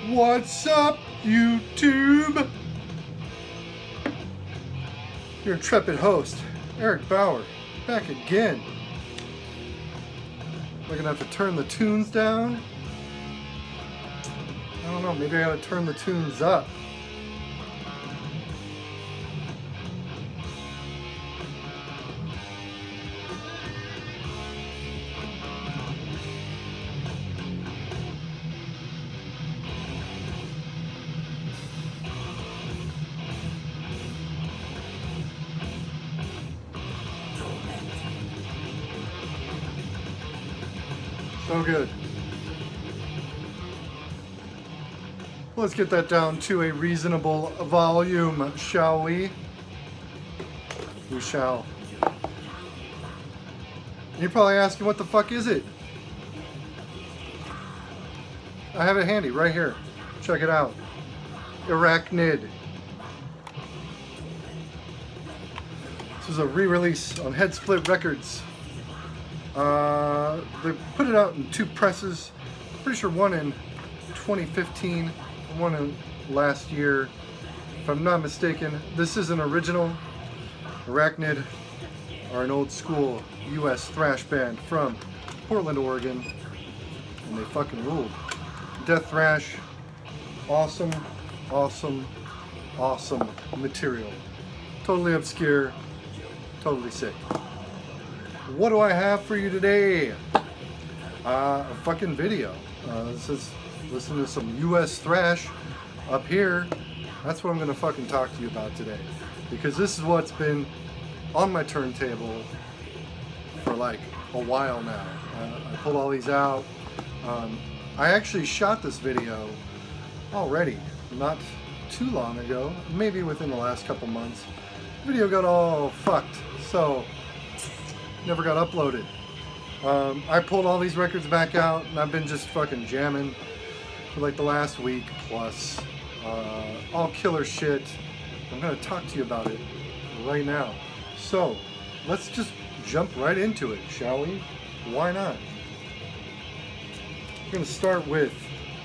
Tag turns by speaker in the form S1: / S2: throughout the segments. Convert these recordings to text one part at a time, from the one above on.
S1: What's up, YouTube? Your intrepid host, Eric Bauer, back again. We're gonna have to turn the tunes down. I don't know, maybe I gotta turn the tunes up. So good. Let's get that down to a reasonable volume, shall we? We shall. You're probably asking, what the fuck is it? I have it handy right here. Check it out. Arachnid. This was a re-release on Head Split Records. They put it out in two presses. Pretty sure one in 2015, one in last year. If I'm not mistaken, this is an original. Arachnid are an old school US thrash band from Portland, Oregon, and they fucking ruled. Death thrash, awesome, awesome, awesome material. Totally obscure, totally sick. What do I have for you today? A fucking video. This is listen to some US thrash up here. That's what I'm gonna fucking talk to you about today, because this is what's been on my turntable for like a while now. I pulled all these out. I actually shot this video already, not too long ago, maybe within the last couple months. The video got all fucked, so never got uploaded. I pulled all these records back out, and I've been just fucking jamming for like the last week plus. All killer shit. I'm gonna talk to you about it right now. So let's just jump right into it, shall we? Why not? I'm gonna start with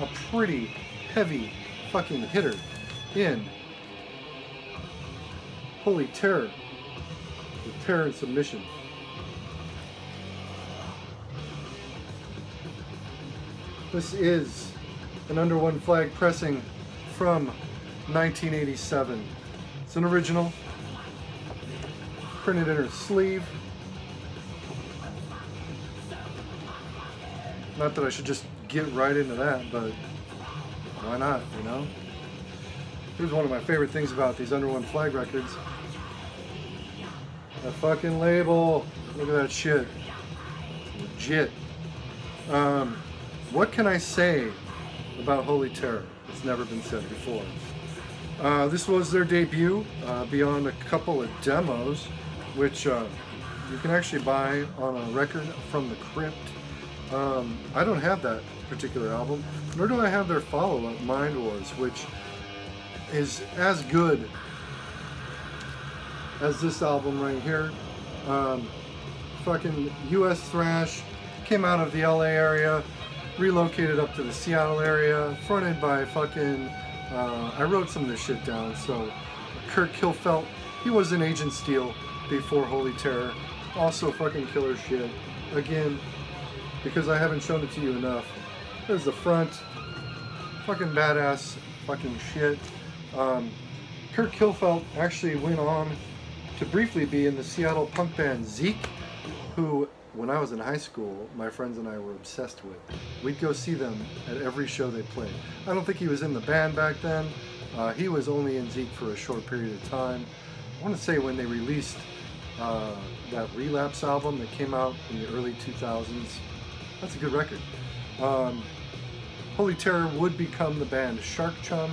S1: a pretty heavy fucking hitter in Holy Terror, with Terror and Submission. This is an Under One Flag pressing from 1987. It's an original, printed in her sleeve. Not that I should just get right into that, but why not, you know? Here's one of my favorite things about these Under One Flag records. That fucking label. Look at that shit. Legit. What can I say about Holy Terror? It's never been said before. This was their debut, beyond a couple of demos, which you can actually buy on a record from the Crypt. I don't have that particular album, nor do I have their follow-up, Mind Wars, which is as good as this album right here. Fucking US thrash, came out of the LA area, relocated up to the Seattle area, fronted by fucking, I wrote some of this shit down, so Kurt Kilfelt, he was in Agent Steel before Holy Terror, also fucking killer shit. Again, because I haven't shown it to you enough, there's the front, fucking badass fucking shit. Kurt Kilfelt actually went on to briefly be in the Seattle punk band Zeke, who, when I was in high school, my friends and I were obsessed with. We'd go see them at every show they played. I don't think he was in the band back then. He was only in Zeke for a short period of time. I want to say when they released that Relapse album that came out in the early 2000s. That's a good record. Holy Terror would become the band Shark Chum,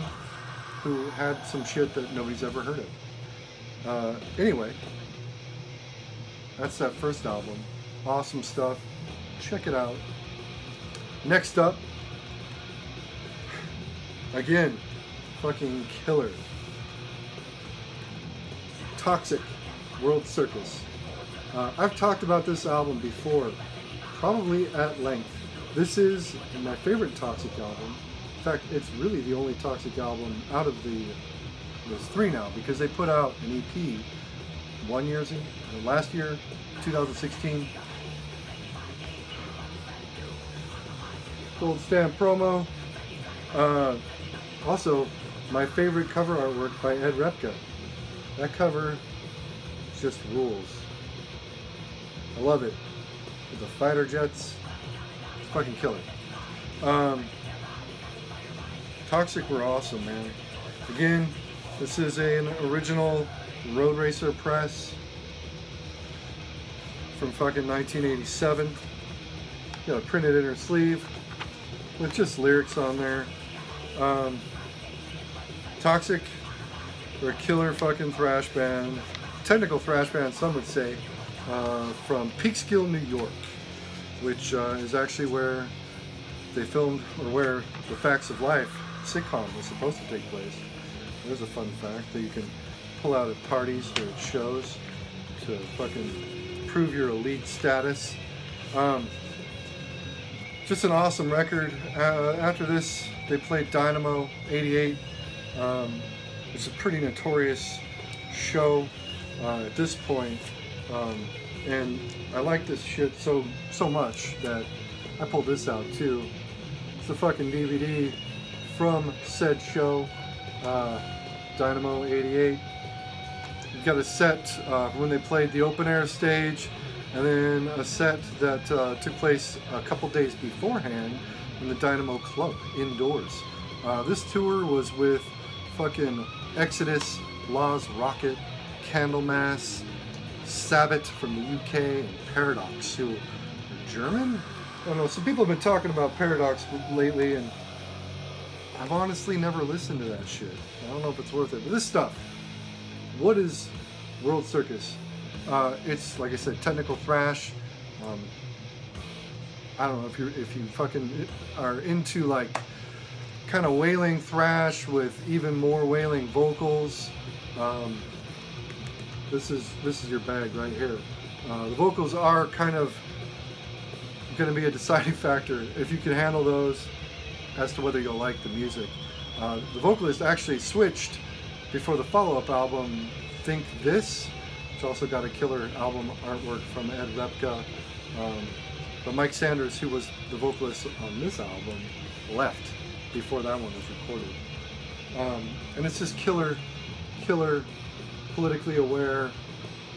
S1: who had some shit that nobody's ever heard of. Anyway, that's that first album. Awesome stuff. Check it out. Next up, again, fucking killer. Toxic World Circus. I've talked about this album before, probably at length. This is my favorite Toxic album fact, it's really the only Toxic album out of there's 3 now, because they put out an EP last year, 2016. Gold stamp promo. Also, my favorite cover artwork by Ed Repka. That cover just rules. I love it. With the fighter jets, it's fucking killer. Toxic were awesome, man. Again, this is an original Road Racer press from fucking 1987. Got a printed inner sleeve with just lyrics on there. Toxic, they're a killer fucking thrash band, technical thrash band, some would say, from Peekskill, New York, which is actually where they filmed, or where the Facts of Life sitcom was supposed to take place. There's a fun fact that you can pull out at parties or at shows to fucking prove your elite status. Just an awesome record. After this, they played Dynamo 88. It's a pretty notorious show at this point. And I like this shit so much that I pulled this out too. It's the fucking DVD from said show, Dynamo 88. You've got a set when they played the open air stage, and then a set that took place a couple days beforehand in the Dynamo Club indoors. This tour was with fucking Exodus, Laws Rocket, Candlemass, Sabbath from the UK, and Paradox, who are German? I don't know, some people have been talking about Paradox lately, and I've honestly never listened to that shit. I don't know if it's worth it, but this stuff, what is World Circus? It's, like I said, technical thrash. I don't know if you fucking are into like kind of wailing thrash with even more wailing vocals. This is your bag right here. The vocals are kind of going to be a deciding factor if you can handle those as to whether you'll like the music. The vocalist actually switched before the follow-up album, Think This, which also got a killer album artwork from Ed Repka. But Mike Sanders, who was the vocalist on this album, left before that one was recorded. And it's just killer, politically aware,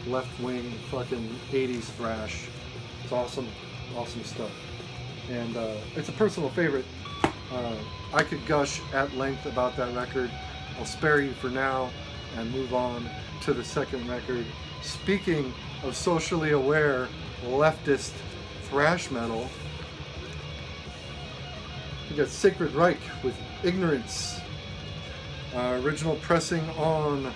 S1: left-wing, fucking 80s thrash. It's awesome stuff. And it's a personal favorite. I could gush at length about that record. I'll spare you for now and move on to the second record. Speaking of socially aware, leftist thrash metal, we got Sacred Reich with Ignorance. Original pressing on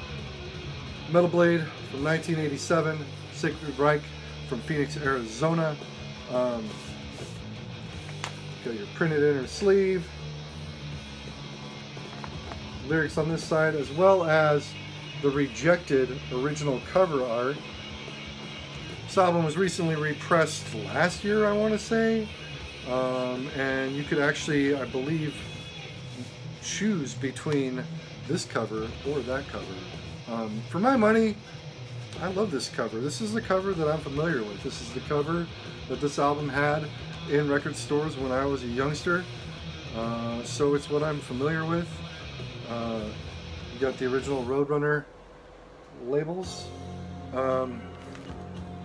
S1: Metal Blade from 1987. Sacred Reich from Phoenix, Arizona. Got your printed inner sleeve. Lyrics on this side, as well as the rejected original cover art. This album was recently repressed last year, I want to say. And you could actually, I believe, choose between this cover or that cover. For my money, I love this cover. This is the cover that I'm familiar with. This is the cover that this album had in record stores when I was a youngster. So it's what I'm familiar with. You got the original Roadrunner labels.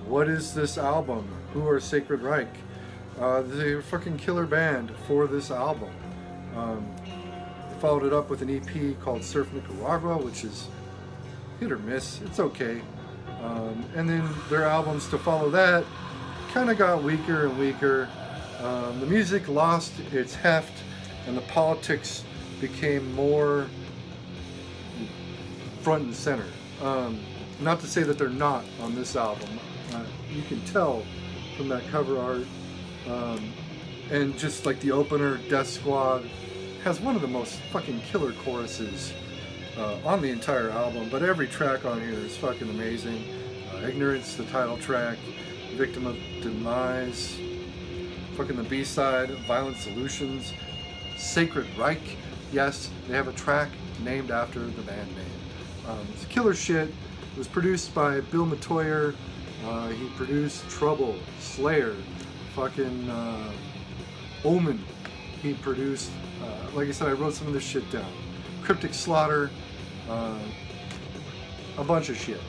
S1: What is this album? Who are Sacred Reich? They're a fucking killer band for this album. They followed it up with an EP called Surf Nicaragua, which is hit or miss. It's okay. And then their albums to follow that kind of got weaker and weaker. The music lost its heft, and the politics became more front and center. Not to say that they're not on this album. You can tell from that cover art, and just like the opener, Death Squad has one of the most fucking killer choruses on the entire album, but every track on here is fucking amazing. Ignorance, the title track, Victim of Demise, fucking the B-side, Violent Solutions. Sacred Reich. Yes, they have a track named after the band name. It's killer shit. It was produced by Bill Metoyer. He produced Trouble, Slayer, fucking Omen. He produced, like I said, I wrote some of this shit down. Cryptic Slaughter, a bunch of shit.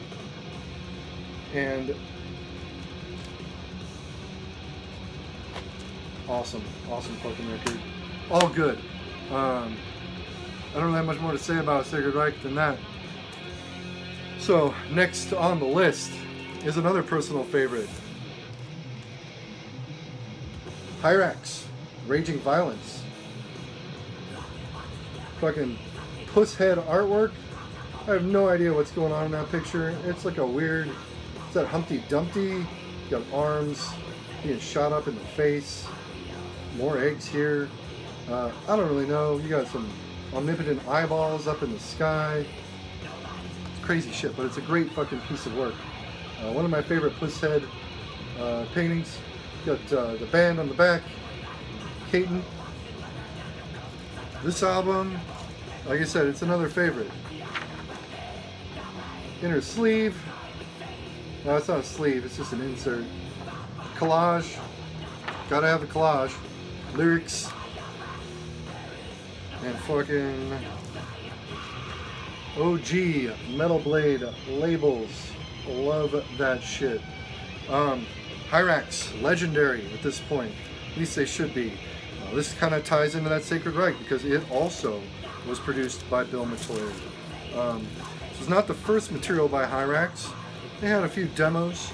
S1: And awesome fucking record. All good. I don't really have much more to say about Sacred Reich than that. So, next on the list is another personal favorite. Hyrax, Raging Violence. Fucking puss head artwork. I have no idea what's going on in that picture. It's like a weird, is that Humpty Dumpty? Got arms being shot up in the face. More eggs here. I don't really know. You got some omnipotent eyeballs up in the sky. It's crazy shit, but it's a great fucking piece of work. One of my favorite puss head paintings. Got the band on the back. Caton. This album, like I said, it's another favorite. Inner sleeve. No, it's not a sleeve, it's just an insert. Collage. Gotta have the collage. Lyrics. And fucking OG Metal Blade labels. Love that shit. Hyrax, legendary at this point. At least they should be. This kind of ties into that Sacred Reich because it also was produced by Bill Metoyer. This was not the first material by Hyrax. They had a few demos,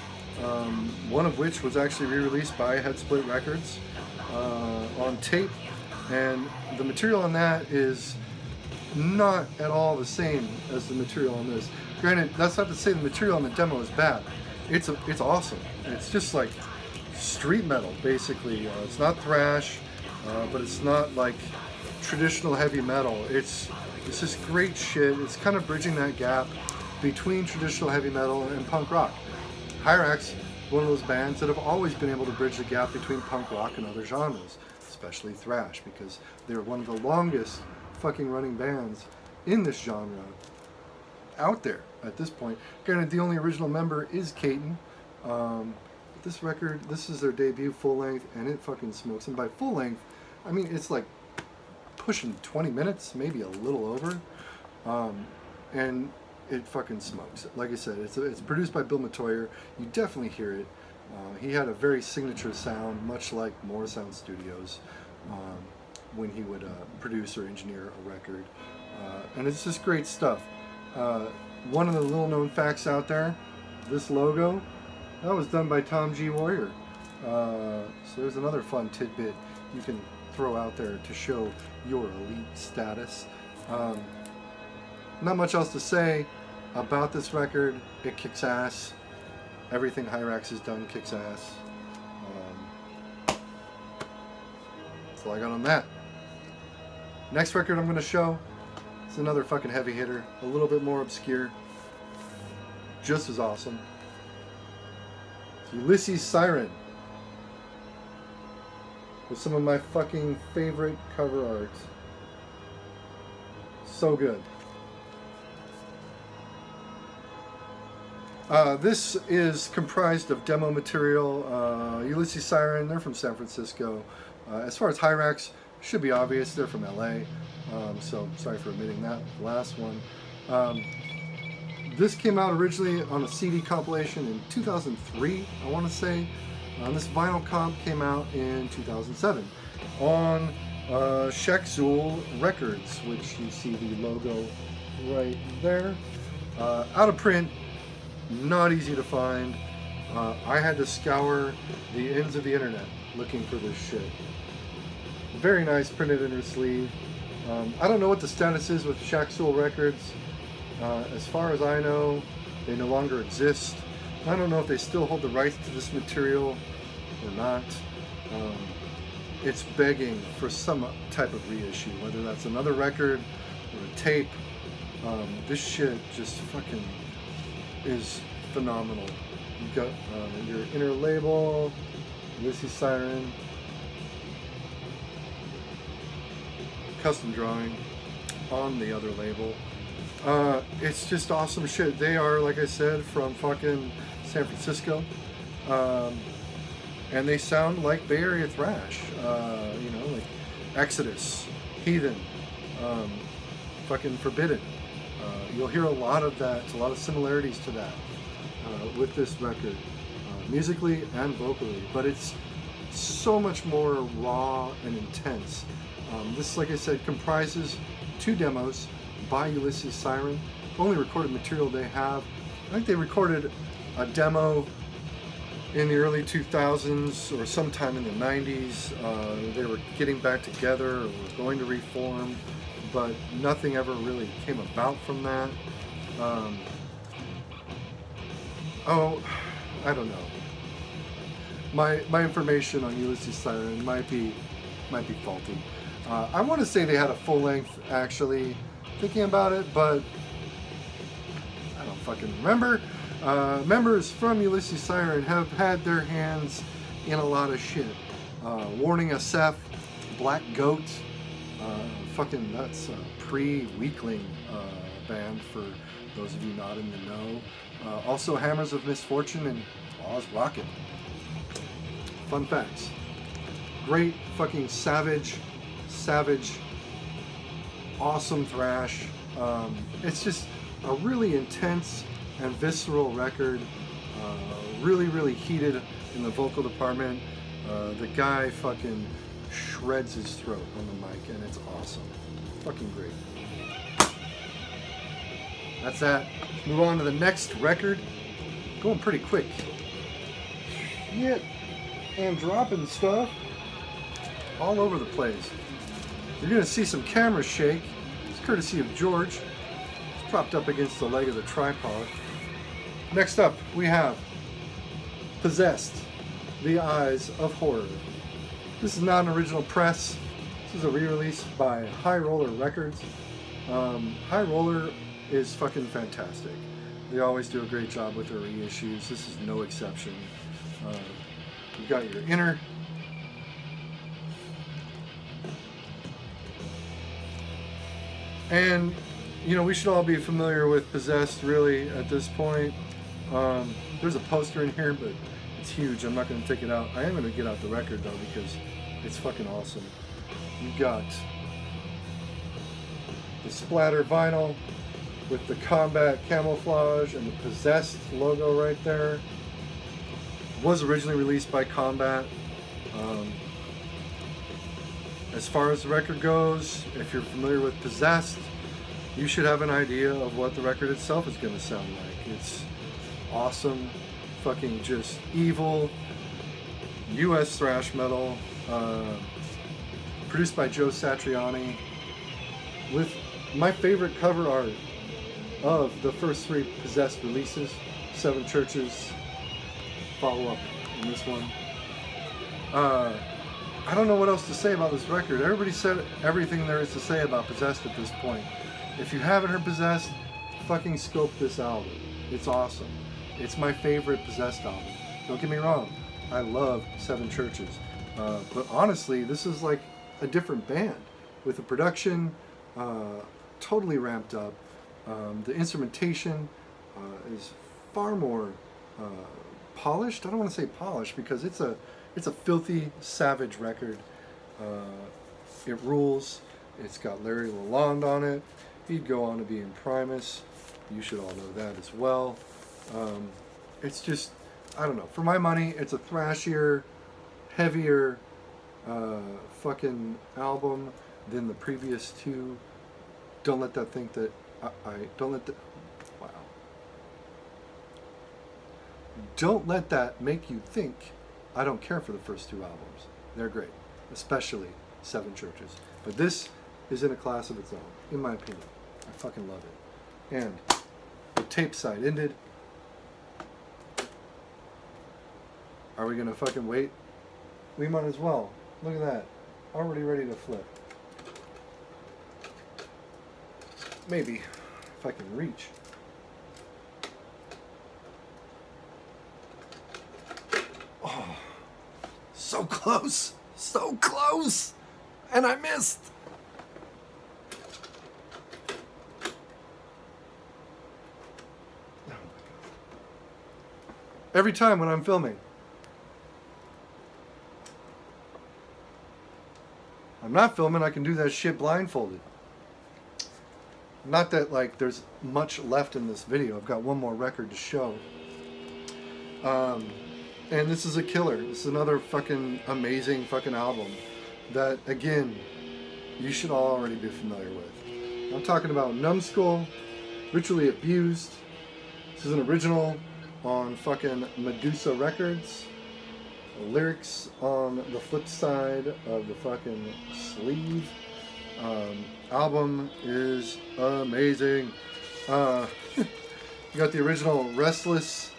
S1: one of which was actually re-released by Headsplit Records on tape. And the material on that is not at all the same as the material on this. Granted, that's not to say the material on the demo is bad. It's awesome. It's just like street metal, basically. It's not thrash, but it's not like traditional heavy metal. It's just great shit. It's kind of bridging that gap between traditional heavy metal and punk rock. Hyrax, one of those bands that have always been able to bridge the gap between punk rock and other genres, especially thrash, because they're one of the longest fucking running bands in this genre out there at this point. Granted, the only original member is Caton. This record, this is their debut full length, and it fucking smokes. And by full length, I mean it's like pushing 20 minutes, maybe a little over, and it fucking smokes. Like I said, it's produced by Bill Metoyer. You definitely hear it. He had a very signature sound, much like Morrisound Studios, when he would produce or engineer a record. And it's just great stuff. One of the little known facts out there, this logo, that was done by Tom G. Warrior. So there's another fun tidbit you can throw out there to show your elite status. Not much else to say about this record. It kicks ass. Everything Hyrax has done kicks ass. That's all I got on that. Next record I'm going to show is another fucking heavy hitter. A little bit more obscure. Just as awesome. It's Ulysses Siren. With some of my fucking favorite cover art. So good. This is comprised of demo material. Ulysses Siren, they're from San Francisco. As far as Hyrax, should be obvious, they're from LA. So sorry for omitting that last one. This came out originally on a CD compilation in 2003, I want to say. This vinyl comp came out in 2007 on Shek Zool Records, which you see the logo right there. Out of print, not easy to find. I had to scour the ends of the internet looking for this shit. Very nice printed inner sleeve. I don't know what the status is with Shek Zool Records. As far as I know, they no longer exist. I don't know if they still hold the rights to this material or not. It's begging for some type of reissue, whether that's another record or a tape. This shit just fucking is phenomenal. You got your inner label, Ulysses Siren. custom drawing on the other label. It's just awesome shit. They are, like I said, from fucking San Francisco. And they sound like Bay Area thrash. You know, like Exodus, Heathen, fucking Forbidden. You'll hear a lot of that, a lot of similarities to that with this record, musically and vocally. But it's so much more raw and intense. This, like I said, comprises 2 demos by Ulysses Siren. Only recorded material they have. I think they recorded a demo in the early 2000s or sometime in the 90s. They were getting back together or were going to reform, but nothing ever really came about from that. Oh, I don't know. My information on Ulysses Siren might be faulty. I want to say they had a full length, actually, thinking about it, but I don't fucking remember. Members from Ulysses Siren have had their hands in a lot of shit. Warning SF, Black Goat, fucking that's a pre-Weakling band for those of you not in the know. Also Hammers of Misfortune and Oz Rocket. Fun facts. Great fucking savage, awesome thrash. It's just a really intense and visceral record. Really heated in the vocal department. The guy fucking shreds his throat on the mic, and it's awesome. Fucking great. That's that. Let's move on to the next record. Going pretty quick. Shit. And dropping stuff all over the place. You're gonna see some cameras shake. It's courtesy of George. It's propped up against the leg of the tripod. Next up, we have Possessed, The Eyes of Horror. This is not an original press. This is a re-release by High Roller Records. High Roller is fucking fantastic. They always do a great job with their reissues. This is no exception. You've got your inner. And, you know, we should all be familiar with Possessed, really, at this point. There's a poster in here, but it's huge. I'm not going to take it out. I am going to get out the record, though, because it's fucking awesome. You've got the splatter vinyl with the combat camouflage and the Possessed logo right there. Was originally released by Combat. As far as the record goes, if you're familiar with Possessed, you should have an idea of what the record itself is going to sound like. It's awesome, fucking just evil, US thrash metal, produced by Joe Satriani, with my favorite cover art of the first 3 Possessed releases. 7 Churches, follow up in this one. I don't know what else to say about this record. Everybody said everything there is to say about Possessed at this point. If you haven't heard Possessed, fucking scope this album. It's awesome. It's my favorite Possessed album. Don't get me wrong, I love 7 Churches. But honestly, this is like a different band with the production totally ramped up. The instrumentation is far more polished. I don't want to say polished because it's a filthy, savage record. It rules. It's got Larry Lalonde on it. He'd go on to be in Primus. You should all know that as well. It's just, I don't know. For my money, it's a thrashier, heavier fucking album than the previous 2. Don't let that think that don't let that make you think I don't care for the first 2 albums. They're great, especially 7 Churches. But this is in a class of its own, in my opinion. I fucking love it. And the tape side ended. Are we gonna fucking wait? We might as well. Look at that. Already ready to flip. Maybe, if I can reach. Oh, so close, and I missed. Every time when I'm filming. I'm not filming, I can do that shit blindfolded. Not that, like, there's much left in this video. I've got one more record to show. And this is a killer. This is another fucking amazing fucking album that, again, you should all already be familiar with. I'm talking about Numbskull, Ritually Abused. This is an original on fucking Medusa Records. The lyrics on the flip side of the fucking sleeve. Album is amazing. You got the original Restless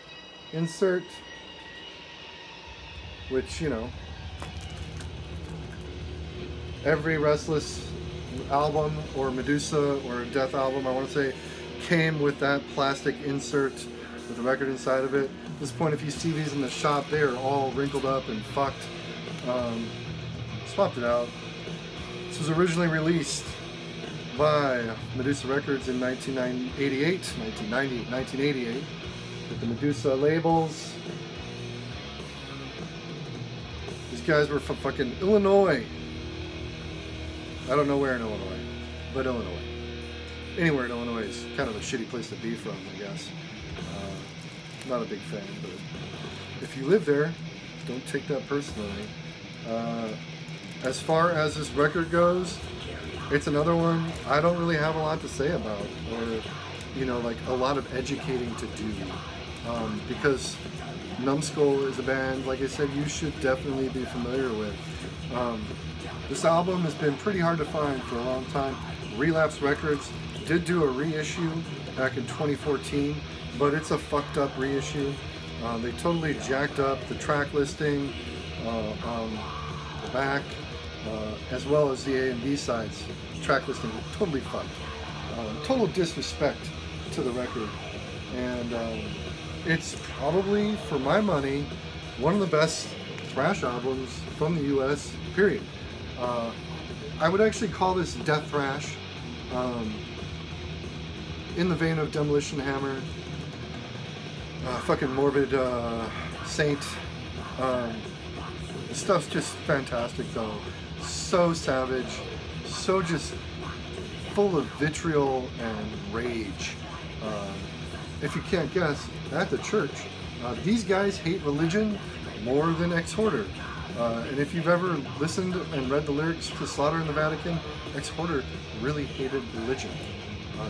S1: insert, which, you know, every Restless album or Medusa or Death album, I want to say, came with that plastic insert with the record inside of it. At this point, if you see these in the shop, they are all wrinkled up and fucked. Swapped it out. This was originally released by Medusa Records in 1988 with the Medusa labels. These guys were from fucking Illinois. I don't know where in Illinois, but Illinois. Anywhere in Illinois is kind of a shitty place to be from, I guess. Not a big fan, but if you live there, don't take that personally. As far as this record goes, it's another one I don't really have a lot to say about, or, you know, like a lot of educating to do, because Numbskull is a band, like I said, you should definitely be familiar with. This album has been pretty hard to find for a long time. Relapse Records did do a reissue back in 2014, but it's a fucked up reissue. They totally jacked up the track listing on the back, as well as the A and B sides. Track listing totally fucked. Total disrespect to the record. And it's probably, for my money, one of the best thrash albums from the US, period. I would actually call this death thrash, in the vein of Demolition Hammer, fucking Morbid Saint. This stuff's just fantastic though. So savage, so just full of vitriol and rage. If you can't guess, at the church, these guys hate religion more than Ex-Hoarder. And if you've ever listened and read the lyrics to Slaughter in the Vatican, Ex-Hoarder really hated religion.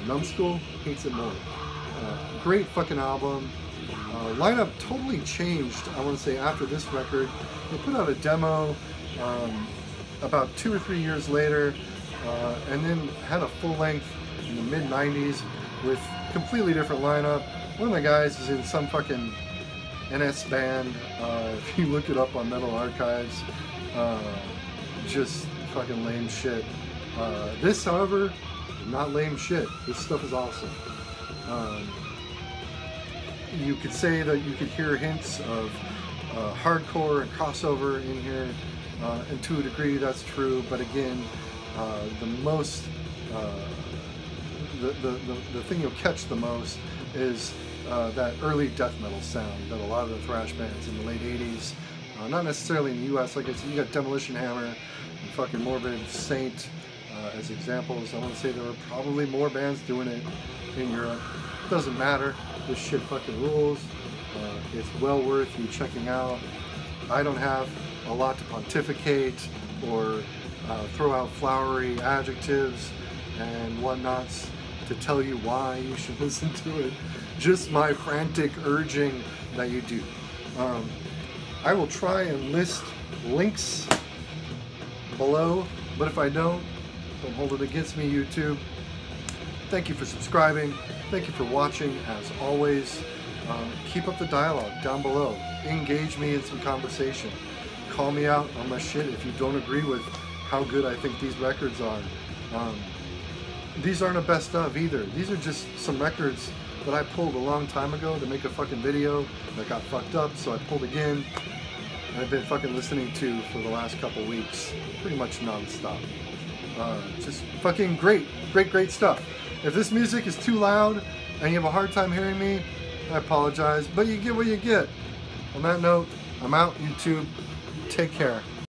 S1: Numbskull hates it more. Great fucking album. Lineup totally changed, I want to say, after this record. They put out a demo about 2 or 3 years later, and then had a full length in the mid-90s with completely different lineup. One of the guys is in some fucking NS band. If you look it up on Metal Archives, just fucking lame shit. This, however, not lame shit. This stuff is awesome. You could say that you could hear hints of hardcore and crossover in here, and to a degree that's true, but again, the thing you'll catch the most is that early death metal sound that a lot of the thrash bands in the late 80s, not necessarily in the US, like I said, you got Demolition Hammer and fucking Morbid Saint as examples. I want to say there were probably more bands doing it in Europe. Doesn't matter, this shit fucking rules. It's well worth you checking out. I don't have a lot to pontificate or throw out flowery adjectives and whatnots to tell you why you should listen to it. Just my frantic urging that you do. I will try and list links below, but if I don't hold it against me, YouTube. Thank you for subscribing. Thank you for watching, as always. Keep up the dialogue down below. Engage me in some conversation. Call me out on my shit if you don't agree with how good I think these records are. These aren't a best of either. These are just some records that I pulled a long time ago to make a fucking video that got fucked up, so I pulled again. And I've been fucking listening to for the last couple weeks, pretty much non-stop. Just fucking great stuff. If this music is too loud and you have a hard time hearing me, I apologize, but you get what you get. On that note, I'm out, YouTube. Take care.